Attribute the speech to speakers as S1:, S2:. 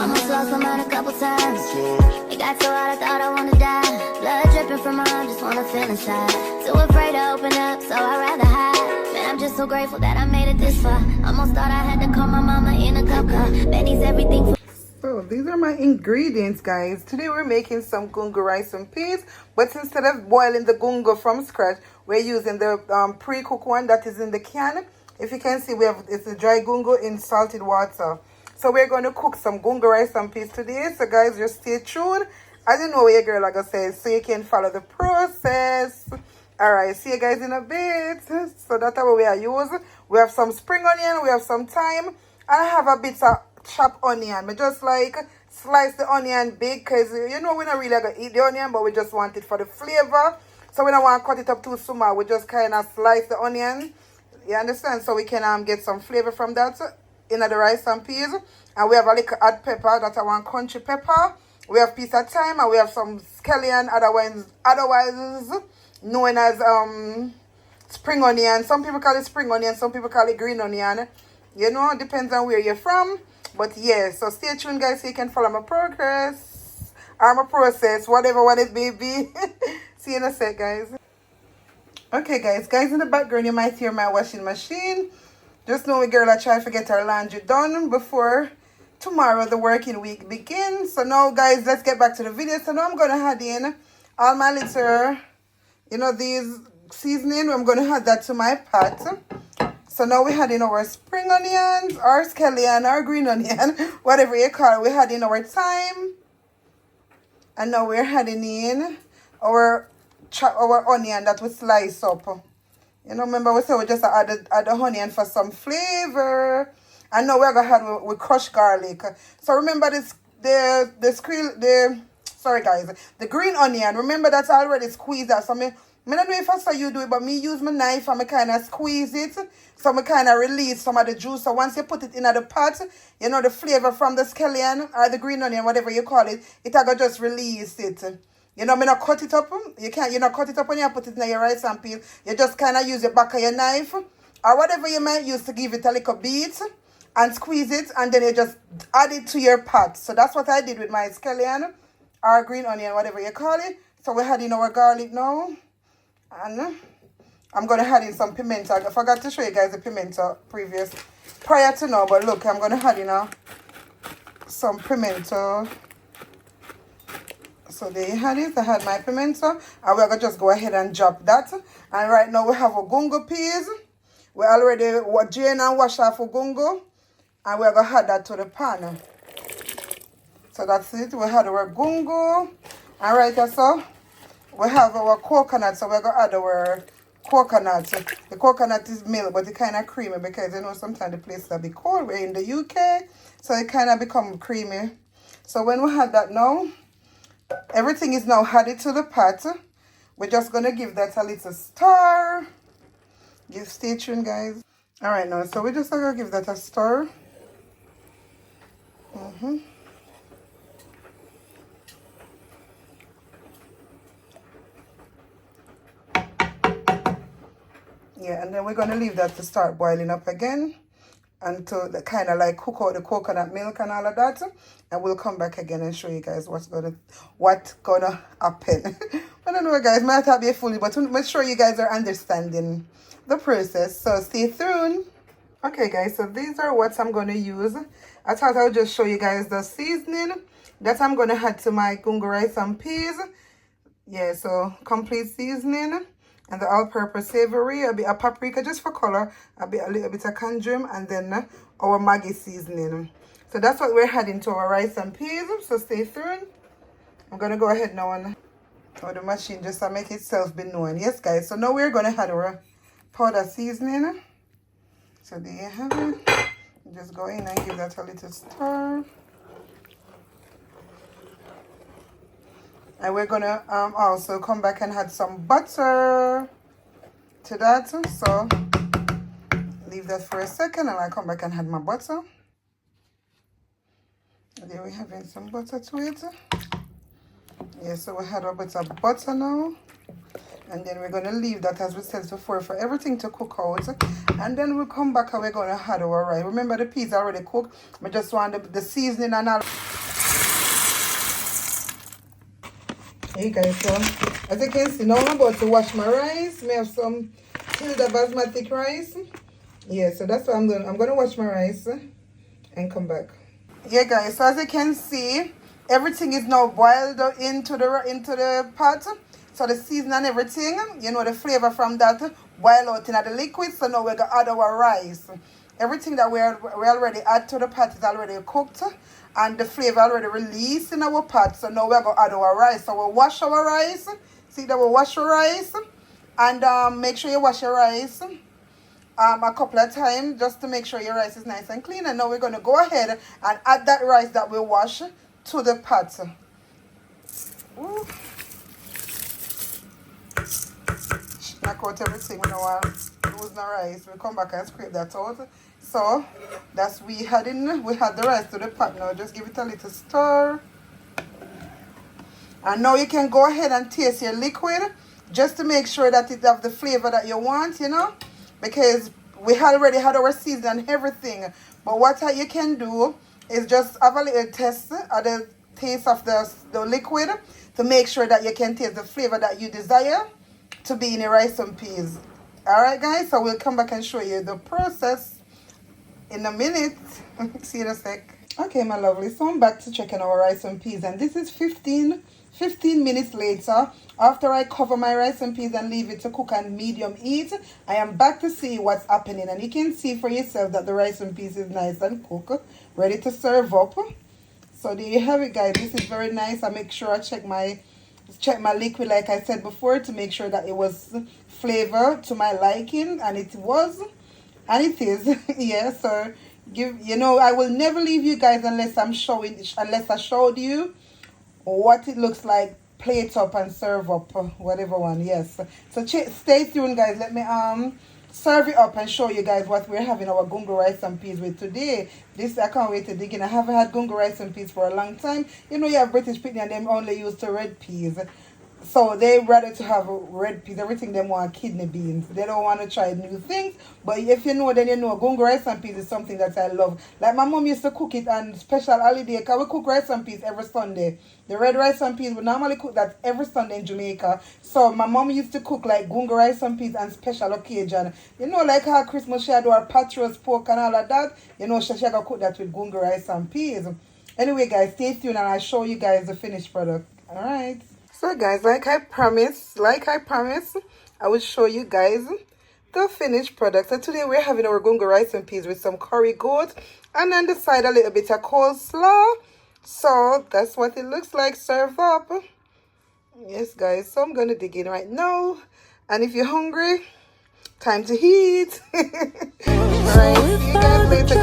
S1: Almost lost my mind a couple times. It got so hot I thought I wanna die. Blood dripping from my arm, just wanna feel inside. Too afraid to open up, so I'd rather hide. Man, I'm just so grateful that I made it this far. Almost thought I had to call my mama in a cup car. Benny's everything for
S2: so these are my ingredients, guys. Today we're making some gungo rice and peas, but instead of boiling the gungo from scratch, we're using the pre-cooked one that is in the can. If you can see, it's a dry gungo in salted water. So we're going to cook some gungo rice and peas today. So guys, just stay tuned. I didn't know what your girl like I said, so you can follow the process. All right, see you guys in a bit. So that's what we are using. We have some spring onion, we have some thyme, and I have a bit of chopped onion. We just like slice the onion big because you know we're not really gonna eat the onion, but we just want it for the flavor. So we don't want to cut it up too small. We just kind of slice the onion. You understand? So we can get some flavor from that in the rice and peas. And we have a little hot pepper that I want country pepper. We have piece of thyme and we have some scallion, otherwise known as spring onion. Some people call it spring onion, some people call it green onion. You know, it depends on where you're from. But yeah, so stay tuned, guys, so you can follow my progress or my process, whatever one it may be. See you in a sec, guys. Okay, guys, in the background, you might hear my washing machine. Just know we girl I try to get her laundry done before tomorrow the working week begins. So now, guys, let's get back to the video. So now I'm going to add in all my little, you know, these seasoning. I'm going to add that to my pot. So now we had in our spring onions, or scallion, or green onion, whatever you call it. We had in our thyme. And now we're adding in our onion that we slice up. You know, remember we said we just add the onion for some flavor. And now we're going to add with crushed garlic. So remember this, sorry guys, the green onion. Remember that's already squeezed out. So I don't know if I saw you do it, but me use my knife and I kind of squeeze it. So I kind of release some of the juice. So once you put it in the pot, you know, the flavor from the scallion or the green onion, whatever you call it, it'll go just release it. You know, I not cut it up. You not cut it up when you put it in your rice and peas. You just kind of use the back of your knife or whatever you might use to give it a little beat and squeeze it, and then you just add it to your pot. So that's what I did with my scallion or green onion, whatever you call it. So we had in our garlic now. And I'm going to add in some pimento. I forgot to show you guys the pimento prior to now. But look, I'm going to add in some pimento. So there you had it. I had my pimento. And we're going to just go ahead and drop that. And right now we have a gungo peas. We already drained and washed off a gungo. And we're going to add that to the pan. So that's it. We had our gungo. And right so we have our coconut, so we're going to add our coconut. The coconut is milk, but it's kind of creamy because, you know, sometimes the place will be cold. We're in the UK, so it kind of become creamy. So when we have that now, everything is now added to the pot. We're just going to give that a little stir. Stay tuned, guys. All right, now, so we're just going to give that a stir. Yeah, and then we're going to leave that to start boiling up again until the kind of like cook out the coconut milk and all of that. And we'll come back again and show you guys what's gonna happen. I don't know, guys, might not be fully, but make sure you guys are understanding the process. So stay tuned. Okay, guys, so these are what I'm going to use. I thought I would just show you guys the seasoning that I'm going to add to my gungo rice and peas. Yeah, so complete seasoning. And the all-purpose savory, a bit of paprika just for color, a little bit of cardamom, and then our Maggi seasoning. So that's what we're adding to our rice and peas. So stay tuned. I'm going to go ahead now and the machine just to make itself be known. Yes, guys. So now we're going to add our powder seasoning. So there you have it. Just go in and give that a little stir. And we're going to also come back and add some butter to that. So leave that for a second and I'll come back and add my butter. There we have some butter to it. Yeah, so we had a bit of butter now. And then we're going to leave that, as we said before, for everything to cook out. And then we'll come back and we're going to add our rice. Remember, the peas are already cooked. I just want the seasoning and all. Hey guys, so as you can see, now I'm about to wash my rice. We have some Hilda basmati rice. Yeah, so that's what I'm doing. I'm going to wash my rice and come back. Yeah guys, so as you can see, everything is now boiled into the pot. So the season and everything, you know, the flavor from that boil out in the liquid. So now we're going to add our rice. Everything that we already add to the pot is already cooked. And the flavor already released in our pot. So now we're going to add our rice. So we'll wash our rice. See that we'll wash our rice. And make sure you wash your rice a couple of times just to make sure your rice is nice and clean. And now we're going to go ahead and add that rice that we wash to the pot. Ooh. Knock out everything. We don't want to lose the rice. We come back and scrape that out. So that's we had the rice to the pot. Now just give it a little stir. And now you can go ahead and taste your liquid just to make sure that it have the flavor that you want, you know, because we had already had our season and everything. But what you can do is just have a little test at the taste of the liquid to make sure that you can taste the flavor that you desire to be in your rice and peas. Alright guys, so we'll come back and show you the process in a minute. See you in a sec. Okay my lovely, so I'm back to checking our rice and peas, and this is 15 minutes later after I cover my rice and peas and leave it to cook on medium heat. I am back to see what's happening, and you can see for yourself that the rice and peas is nice and cooked, ready to serve up. So there you have it guys. This is very nice. I make sure I check my liquid like I said before to make sure that it was flavor to my liking, and it was, and it is. Yeah, so I will never leave you guys unless I showed you what it looks like, plate up and serve up, whatever one. Yes, so stay tuned guys. Let me serve it up and show you guys what we're having our gungo rice and peas with today. This I can't wait to dig in. I haven't had gungo rice and peas for a long time. You know, you have British people and them only use the red peas, so they rather to have red peas. Everything them want kidney beans. They don't want to try new things. But if you know, then you know gungo rice and peas is something that I love. Like my mom used to cook it on special holiday, because we cook rice and peas every Sunday. The red rice and peas, we normally cook that every Sunday in Jamaica. So my mom used to cook like gungo rice and peas on special occasion. You know, like how Christmas she had our pot roast pork and all of that. You know, she had to cook that with gungo rice and peas. Anyway guys, stay tuned and I'll show you guys the finished product. Alright. So guys, like I promised, I will show you guys the finished product. So today we're having our gungo rice and peas with some curry goat, and on the side a little bit of coleslaw. So that's what it looks like served up. Yes guys, so I'm gonna dig in right now, and if you're hungry, time to eat. Alright, see you guys later